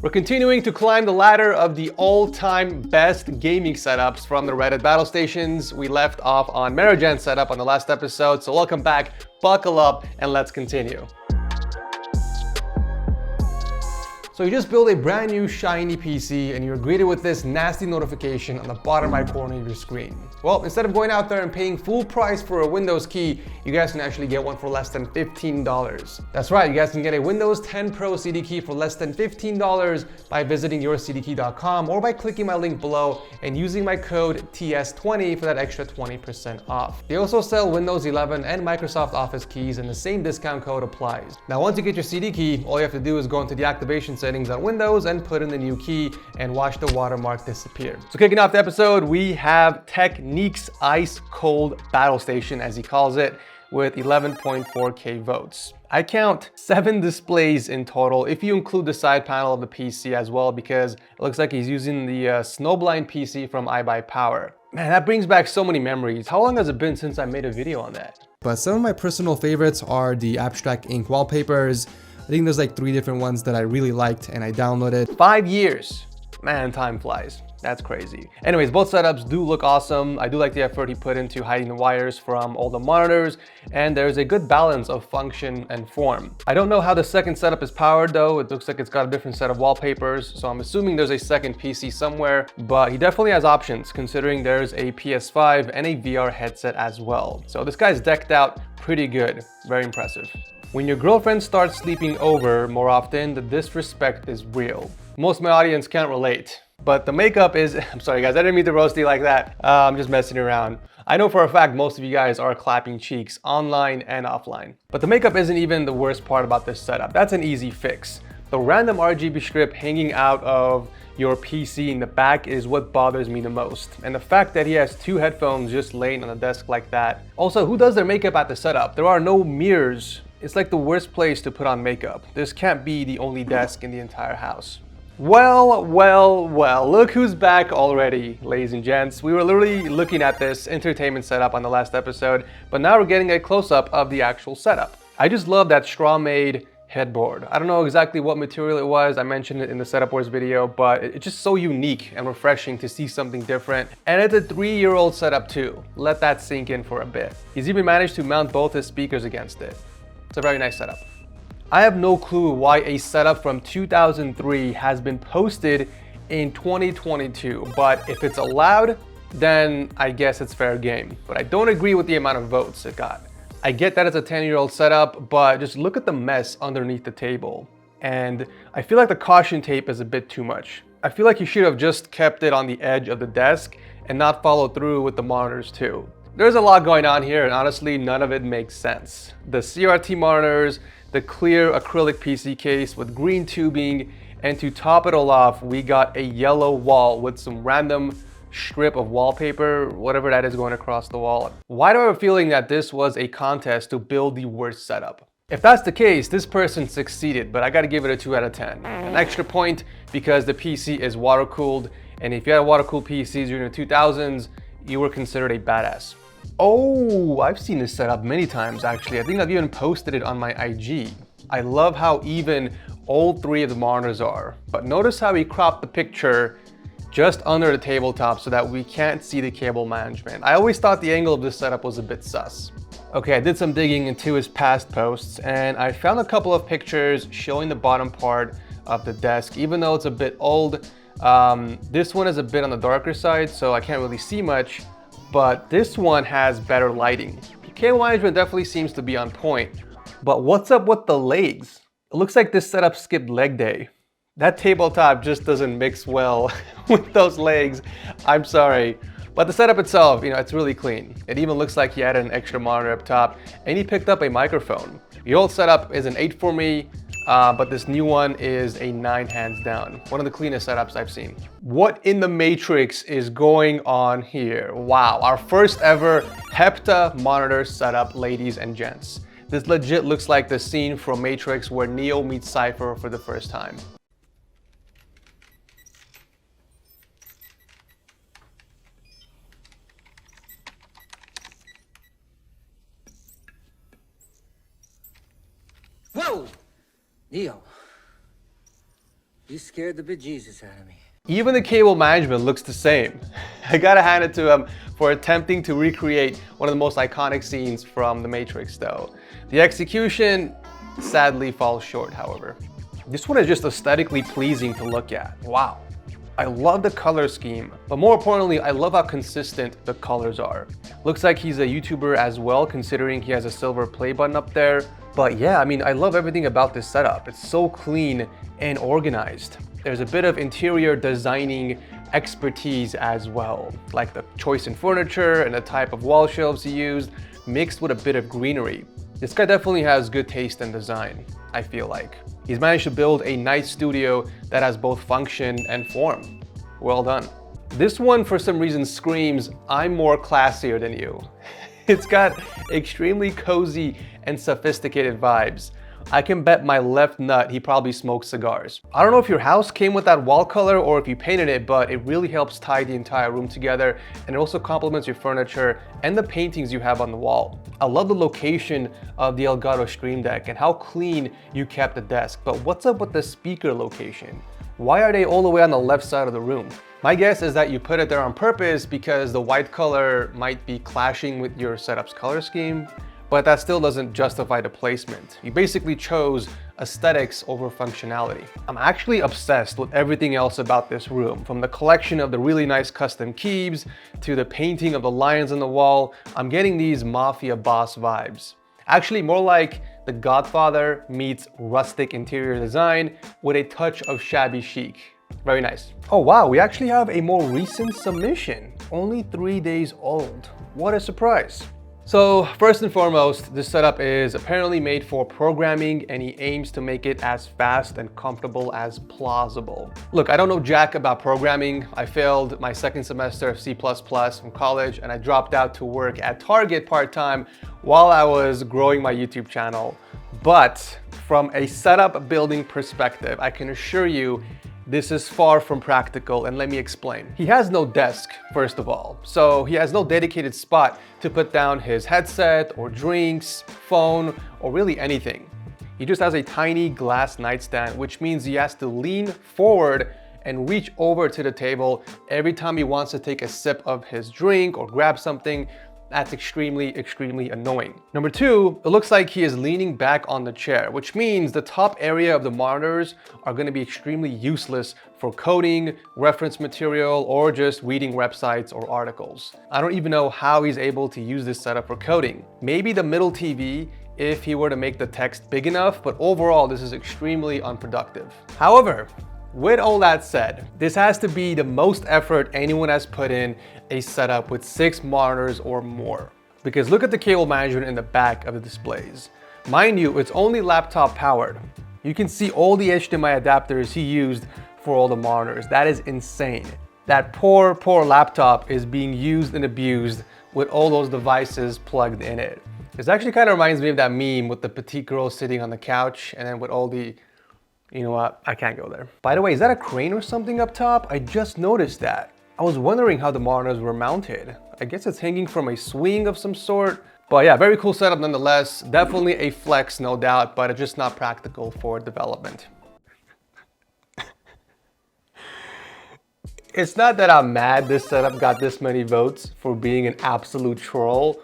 We're continuing to climb the ladder of the all-time best gaming setups from the Reddit Battlestations. We left off on Merijan's setup on the last episode, so welcome back, buckle up, and let's continue. So you just built a brand new shiny PC and you're greeted with this nasty notification on the bottom right corner of your screen. Well, instead of going out there and paying full price for a Windows key, you guys can actually get one for less than $15. That's right, you guys can get a Windows 10 Pro CD key for less than $15 by visiting yourcdkey.com or by clicking my link below and using my code TS20 for that extra 20% off. They also sell Windows 11 and Microsoft Office keys and the same discount code applies. Now once you get your CD key, all you have to do is go into the activation settings on Windows and put in the new key and watch the watermark disappear. So kicking off the episode, we have Technique's Ice Cold Battle Station, as he calls it, with 11.4K votes. I count 7 displays in total if you include the side panel of the PC as well, because it looks like he's using the Snowblind PC from iBuyPower. Man, that brings back so many memories. How long has it been since I made a video on that? But some of my personal favorites are the abstract ink wallpapers. I think there's like 3 different ones that I really liked and I downloaded. 5 years. Man, time flies. That's crazy. Anyways, both setups do look awesome. I do like the effort he put into hiding the wires from all the monitors, and there's a good balance of function and form. I don't know how the second setup is powered though. It looks like it's got a different set of wallpapers, so I'm assuming there's a second PC somewhere, but he definitely has options considering there's a PS5 and a VR headset as well. So this guy's decked out pretty good. Very impressive. When your girlfriend starts sleeping over more often, the disrespect is real. Most of my audience can't relate, but the makeup is, I'm sorry guys, I didn't mean to roast you like that. I'm just messing around. I know for a fact most of you guys are clapping cheeks online and offline. But the makeup isn't even the worst part about this setup. That's an easy fix. The random RGB strip hanging out of your PC in the back is what bothers me the most. And the fact that he has 2 headphones just laying on the desk like that. Also, who does their makeup at the setup? There are no mirrors. It's like the worst place to put on makeup. This can't be the only desk in the entire house. Well, look who's back already, ladies and gents. We were literally looking at this entertainment setup on the last episode, but now we're getting a close-up of the actual setup. I just love that straw-made headboard. I don't know exactly what material it was. I mentioned it in the Setup Wars video, but it's just so unique and refreshing to see something different. And it's a 3-year-old setup too. Let that sink in for a bit. He's even managed to mount both his speakers against it. It's a very nice setup. I have no clue why a setup from 2003 has been posted in 2022, but if it's allowed, then I guess it's fair game. But I don't agree with the amount of votes it got. I get that it's a 10-year-old setup, but just look at the mess underneath the table. And I feel like the caution tape is a bit too much. I feel like you should have just kept it on the edge of the desk and not followed through with the monitors too. There's a lot going on here, and honestly, none of it makes sense. The CRT monitors, the clear acrylic PC case with green tubing, and to top it all off, we got a yellow wall with some random strip of wallpaper, whatever that is, going across the wall. Why do I have a feeling that this was a contest to build the worst setup? If that's the case, this person succeeded, but I gotta give it a 2 out of 10. An extra point because the PC is water-cooled, and if you had water-cooled PCs during the 2000s, you were considered a badass. Oh, I've seen this setup many times actually. I think I've even posted it on my IG. I love how even all 3 of the monitors are. But notice how he cropped the picture just under the tabletop so that we can't see the cable management. I always thought the angle of this setup was a bit sus. Okay, I did some digging into his past posts and I found a couple of pictures showing the bottom part of the desk, even though it's a bit old. This one is a bit on the darker side, so I can't really see much. But this one has better lighting. The cable management definitely seems to be on point. But what's up with the legs? It looks like this setup skipped leg day. That tabletop just doesn't mix well with those legs. I'm sorry. But the setup itself, it's really clean. It even looks like he added an extra monitor up top and he picked up a microphone. The old setup is an 8 for me, but this new one is a 9 hands down. One of the cleanest setups I've seen. What in the Matrix is going on here? Wow, our first ever Hepta monitor setup, ladies and gents. This legit looks like the scene from Matrix where Neo meets Cypher for the first time. Whoa! Neo. You scared the bejesus out of me. Even the cable management looks the same. I gotta hand it to him for attempting to recreate one of the most iconic scenes from The Matrix though. The execution sadly falls short, however. This one is just aesthetically pleasing to look at. Wow. I love the color scheme, but more importantly, I love how consistent the colors are. Looks like he's a YouTuber as well, considering he has a silver play button up there. But yeah, I mean, I love everything about this setup. It's so clean and organized. There's a bit of interior designing expertise as well, like the choice in furniture and the type of wall shelves he used, mixed with a bit of greenery. This guy definitely has good taste in design, I feel like. He's managed to build a nice studio that has both function and form. Well done. This one, for some reason, screams, I'm more classier than you. It's got extremely cozy and sophisticated vibes. I can bet my left nut he probably smokes cigars. I don't know if your house came with that wall color or if you painted it, but it really helps tie the entire room together, and it also complements your furniture and the paintings you have on the wall. I love the location of the Elgato Stream Deck and how clean you kept the desk, but what's up with the speaker location? Why are they all the way on the left side of the room? My guess is that you put it there on purpose because the white color might be clashing with your setup's color scheme, but that still doesn't justify the placement. You basically chose aesthetics over functionality. I'm actually obsessed with everything else about this room, from the collection of the really nice custom keys to the painting of the lions on the wall. I'm getting these mafia boss vibes. Actually, more like The Godfather meets rustic interior design with a touch of shabby chic. Very nice. Oh wow, we actually have a more recent submission, only 3 days old. What a surprise. So first and foremost, this setup is apparently made for programming, and he aims to make it as fast and comfortable as plausible. Look, I don't know jack about programming. I failed my second semester of C++ from college, and I dropped out to work at Target part-time while I was growing my YouTube channel. But from a setup building perspective, I can assure you this is far from practical, and let me explain. He has no desk, first of all, so he has no dedicated spot to put down his headset or drinks, phone, or really anything. He just has a tiny glass nightstand, which means he has to lean forward and reach over to the table every time he wants to take a sip of his drink or grab something. That's extremely annoying. Number two, it looks like he is leaning back on the chair, which means the top area of the monitors are going to be extremely useless for coding, reference material, or just reading websites or articles. I don't even know how he's able to use this setup for coding. Maybe the middle TV if he were to make the text big enough, but overall this is extremely unproductive. However, with all that said, this has to be the most effort anyone has put in a setup with 6 monitors or more. Because look at the cable management in the back of the displays. Mind you, it's only laptop powered. You can see all the HDMI adapters he used for all the monitors. That is insane. That poor laptop is being used and abused with all those devices plugged in it. This actually kind of reminds me of that meme with the petite girl sitting on the couch and then with all the... You know what? I can't go there. By the way, is that a crane or something up top? I just noticed that. I was wondering how the monitors were mounted. I guess it's hanging from a swing of some sort. But yeah, very cool setup nonetheless. Definitely a flex, no doubt, but it's just not practical for development. It's not that I'm mad this setup got this many votes for being an absolute troll,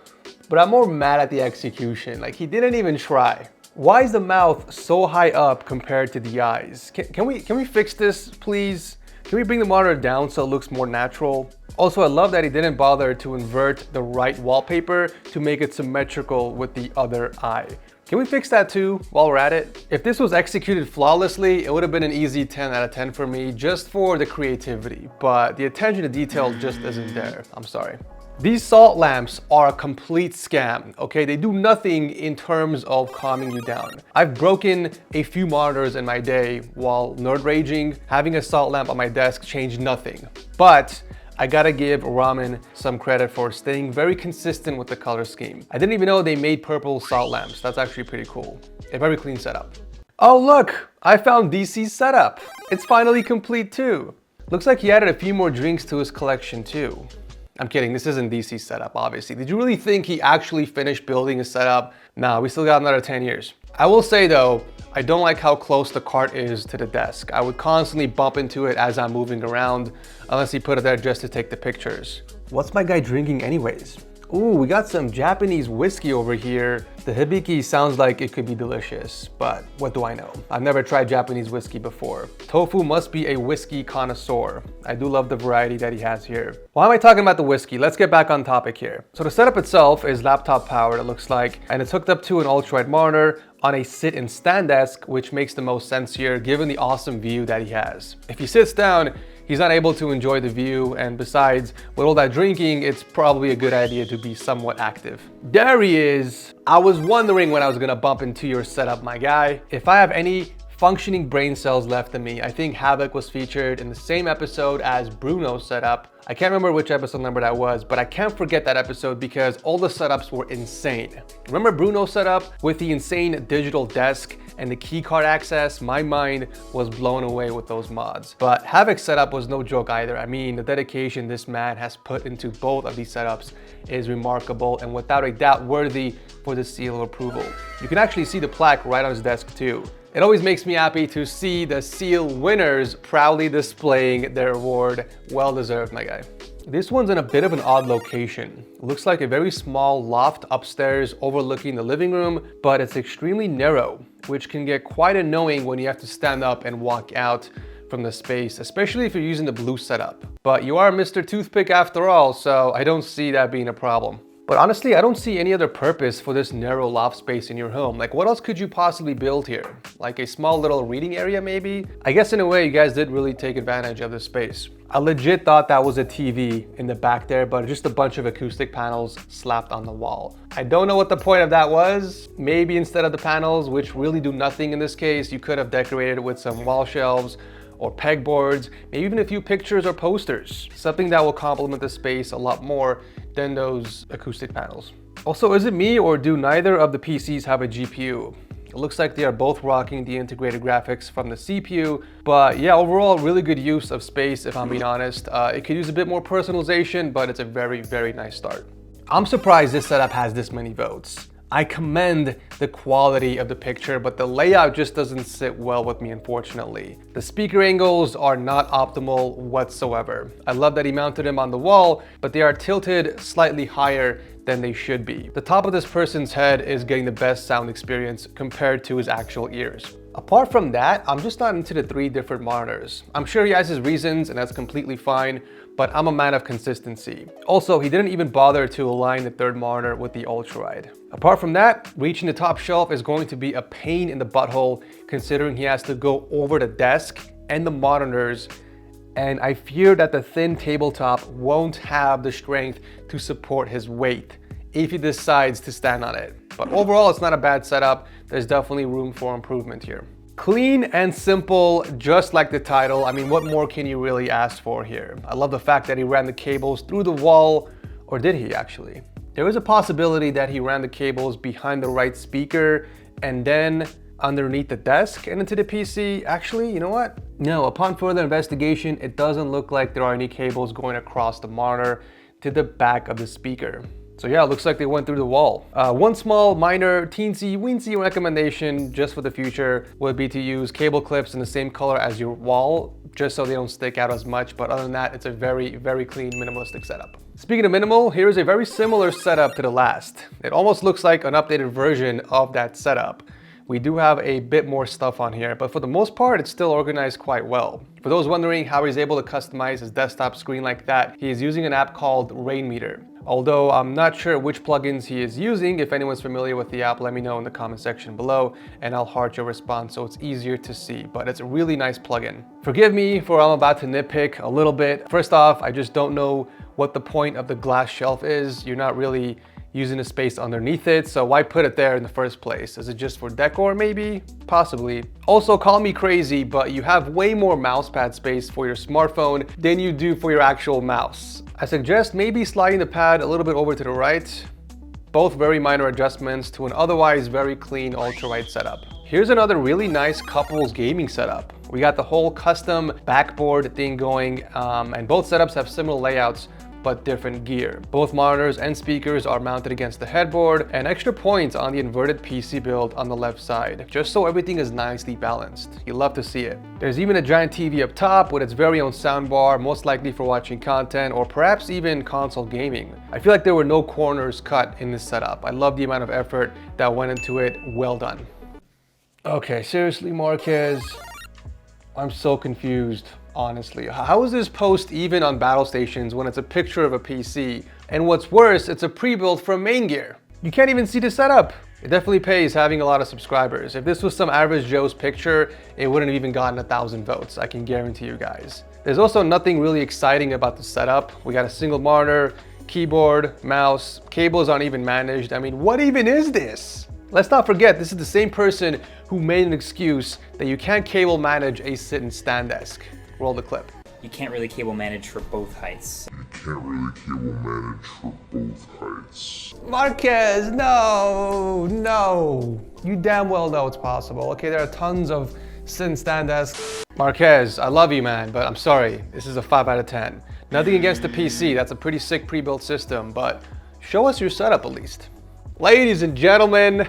but I'm more mad at the execution. Like, he didn't even try. Why is the mouth so high up compared to the eyes? Can we fix this, please? Can we bring the monitor down so it looks more natural? Also, I love that he didn't bother to invert the right wallpaper to make it symmetrical with the other eye. Can we fix that too while we're at it? If this was executed flawlessly, it would have been an easy 10 out of 10 for me just for the creativity, but the attention to detail just isn't there. I'm sorry. These salt lamps are a complete scam, okay? They do nothing in terms of calming you down. I've broken a few monitors in my day while nerd raging. Having a salt lamp on my desk changed nothing. But I gotta give Ramen some credit for staying very consistent with the color scheme. I didn't even know they made purple salt lamps. That's actually pretty cool. A very clean setup. Oh look, I found DC's setup. It's finally complete too. Looks like he added a few more drinks to his collection too. I'm kidding, this isn't DC's setup, obviously. Did you really think he actually finished building his setup? Nah, we still got another 10 years. I will say though, I don't like how close the cart is to the desk. I would constantly bump into it as I'm moving around, unless he put it there just to take the pictures. What's my guy drinking anyways? Ooh, we got some Japanese whiskey over here. The hibiki sounds like it could be delicious, but what do I know? I've never tried Japanese whiskey before. Tofu must be a whiskey connoisseur. I do love the variety that he has here. Why am I talking about the whiskey? Let's get back on topic here. So the setup itself is laptop powered, it looks like, and it's hooked up to an ultralight monitor on a sit and stand desk, which makes the most sense here given the awesome view that he has. If he sits down, he's not able to enjoy the view, and besides, with all that drinking, it's probably a good idea to be somewhat active. There he is. I was wondering when I was gonna bump into your setup, my guy. If I have any functioning brain cells left in me, I think Havoc was featured in the same episode as Bruno's setup. I can't remember which episode number that was, but I can't forget that episode because all the setups were insane. Remember Bruno's setup with the insane digital desk and the keycard access? My mind was blown away with those mods. But Havoc's setup was no joke either. I mean, the dedication this man has put into both of these setups is remarkable and without a doubt worthy for the seal of approval. You can actually see the plaque right on his desk too. It always makes me happy to see the seal winners proudly displaying their award. Well deserved, my guy. This one's in a bit of an odd location. It looks like a very small loft upstairs overlooking the living room, but it's extremely narrow, which can get quite annoying when you have to stand up and walk out from the space, especially if you're using the blue setup. But you are Mr. Toothpick after all, so I don't see that being a problem. But honestly, I don't see any other purpose for this narrow loft space in your home. Like, what else could you possibly build here? Like a small little reading area maybe? I guess in a way, you guys did really take advantage of the space. I legit thought that was a TV in the back there, but just a bunch of acoustic panels slapped on the wall. I don't know what the point of that was. Maybe instead of the panels, which really do nothing in this case, you could have decorated it with some wall shelves or pegboards, maybe even a few pictures or posters. Something that will complement the space a lot more than those acoustic panels. Also, is it me or do neither of the PCs have a GPU? It looks like they are both rocking the integrated graphics from the CPU, but yeah, overall, really good use of space if I'm being honest. It could use a bit more personalization, but it's a very, very nice start. I'm surprised this setup has this many votes. I commend the quality of the picture, but the layout just doesn't sit well with me, unfortunately. The speaker angles are not optimal whatsoever. I love that he mounted them on the wall, but they are tilted slightly higher than they should be. The top of this person's head is getting the best sound experience compared to his actual ears. Apart from that, I'm just not into the 3 different monitors. I'm sure he has his reasons and that's completely fine, but I'm a man of consistency. Also, he didn't even bother to align the 3rd monitor with the ultra-wide. Apart from that, reaching the top shelf is going to be a pain in the butthole considering he has to go over the desk and the monitors, and I fear that the thin tabletop won't have the strength to support his weight if he decides to stand on it. But overall, it's not a bad setup. There's definitely room for improvement here. Clean and simple, just like the title. I mean, what more can you really ask for here? I love the fact that he ran the cables through the wall, or did he actually? There is a possibility that he ran the cables behind the right speaker and then underneath the desk and into the PC. Actually, you know what? No, upon further investigation, it doesn't look like there are any cables going across the monitor to the back of the speaker. So yeah, it looks like they went through the wall. One small, minor, teensy-weensy recommendation just for the future would be to use cable clips in the same color as your wall, just so they don't stick out as much. But other than that, it's a very, very clean, minimalistic setup. Speaking of minimal, here is a very similar setup to the last. It almost looks like an updated version of that setup. We do have a bit more stuff on here, but for the most part, it's still organized quite well. For those wondering how he's able to customize his desktop screen like that, he is using an app called Rainmeter. Although I'm not sure which plugins he is using. If anyone's familiar with the app, let me know in the comment section below and I'll heart your response so it's easier to see, but it's a really nice plugin. Forgive me for I'm about to nitpick a little bit. First off, I just don't know what the point of the glass shelf is. You're not really using the space underneath it, so why put it there in the first place? Is it just for decor maybe? Possibly. Also, call me crazy, but you have way more mousepad space for your smartphone than you do for your actual mouse. I suggest maybe sliding the pad a little bit over to the right. Both very minor adjustments to an otherwise very clean ultra-wide setup. Here's another really nice couples gaming setup. We got the whole custom backboard thing going, and both setups have similar layouts, but different gear. Both monitors and speakers are mounted against the headboard, and extra points on the inverted PC build on the left side, just so everything is nicely balanced. You love to see it. There's even a giant TV up top with its very own soundbar, most likely for watching content or perhaps even console gaming. I feel like there were no corners cut in this setup. I love the amount of effort that went into it. Well done. Okay, seriously, Marquez, I'm so confused. Honestly, how is this post even on Battlestations when it's a picture of a PC? And what's worse, it's a pre-built from Main Gear. You can't even see the setup. It definitely pays having a lot of subscribers. If this was some average Joe's picture, it wouldn't have even gotten 1,000 votes, I can guarantee you guys. There's also nothing really exciting about the setup. We got a single monitor, keyboard, mouse, cables aren't even managed. I mean, what even is this? Let's not forget, this is the same person who made an excuse that you can't cable manage a sit and stand desk. Roll the clip. You can't really cable manage for both heights. Marquez, no. You damn well know it's possible. Okay, there are tons of sit and stand desks. Marquez, I love you, man, but I'm sorry. This is a 5 out of 10. Nothing against the PC. That's a pretty sick pre-built system, but show us your setup at least. Ladies and gentlemen,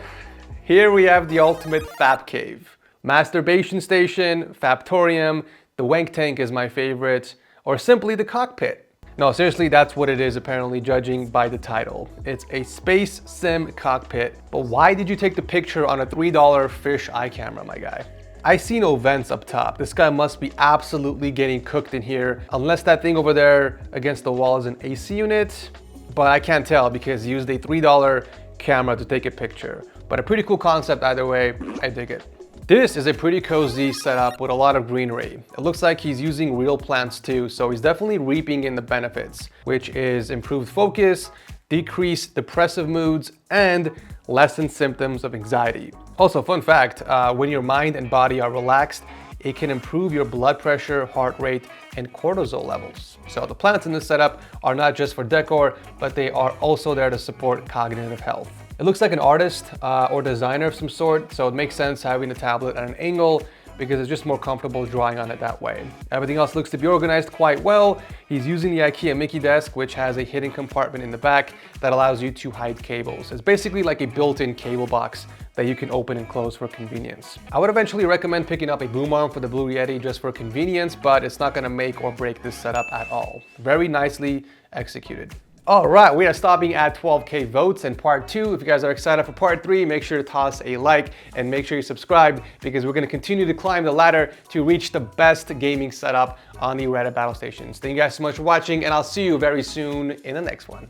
here we have the ultimate fab cave. Masturbation station, fabtorium, the wank tank is my favorite, or simply the cockpit. No, seriously, that's what it is apparently, judging by the title. It's a space sim cockpit, but why did you take the picture on a $3 fish eye camera, my guy? I see no vents up top. This guy must be absolutely getting cooked in here, unless that thing over there against the wall is an AC unit, but I can't tell because he used a $3 camera to take a picture. But a pretty cool concept either way, I dig it. This is a pretty cozy setup with a lot of greenery. It looks like he's using real plants too, so he's definitely reaping in the benefits, which is improved focus, decreased depressive moods, and lessened symptoms of anxiety. Also, fun fact, when your mind and body are relaxed, it can improve your blood pressure, heart rate, and cortisol levels. So the plants in this setup are not just for decor, but they are also there to support cognitive health. It looks like an artist or designer of some sort, so it makes sense having the tablet at an angle because it's just more comfortable drawing on it that way. Everything else looks to be organized quite well. He's using the IKEA Mickey desk, which has a hidden compartment in the back that allows you to hide cables. It's basically like a built-in cable box that you can open and close for convenience. I would eventually recommend picking up a boom arm for the Blue Yeti just for convenience, but it's not gonna make or break this setup at all. Very nicely executed. All right, we are stopping at 12K votes in part 2. If you guys are excited for part 3, make sure to toss a like and make sure you subscribe because we're gonna continue to climb the ladder to reach the best gaming setup on the Reddit Battlestations. Thank you guys so much for watching and I'll see you very soon in the next one.